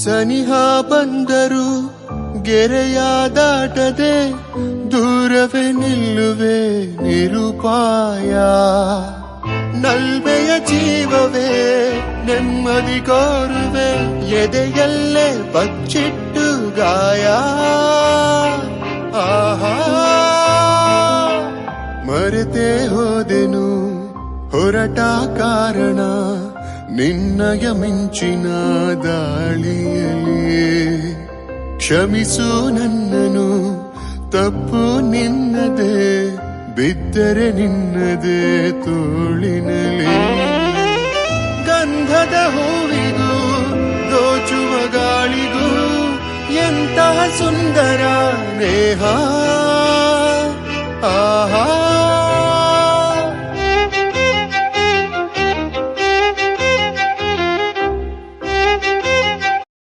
ಸನಿಹ ಬಂದರು ಗೆರೆಯ ದಾಟದೆ ದೂರವೇ ನಿಲ್ಲುವೆ ನಿರುಪಾಯ. ನಲ್ಮೆಯ ಜೀವವೇ ನೆಮ್ಮದಿ ಕೋರುವೆ ಎದೆಯಲ್ಲೇ ಬಚ್ಚಿಟ್ಟು ಗಾಯ. ಆಹಾ ಮರೆತೇ ಹೋದೆನು ಹೊರಟ ಕಾರಣ ನಿನ್ನಯ ಮಿಂಚಿನ ದಾಳಿಯಲ್ಲಿ. ಕ್ಷಮಿಸು ನನ್ನನು ತಪ್ಪು ನಿನ್ನದೇ ಬಿದ್ದರೆ ನಿನ್ನದೇ ತೋಳಿನಲ್ಲಿ. ಗಂಧದ ಹೂವಿಗೂ ದೋಚುವ ಗಾಳಿಗೂ ಎಂತಹ ಸುಂದರ ನೇಹ.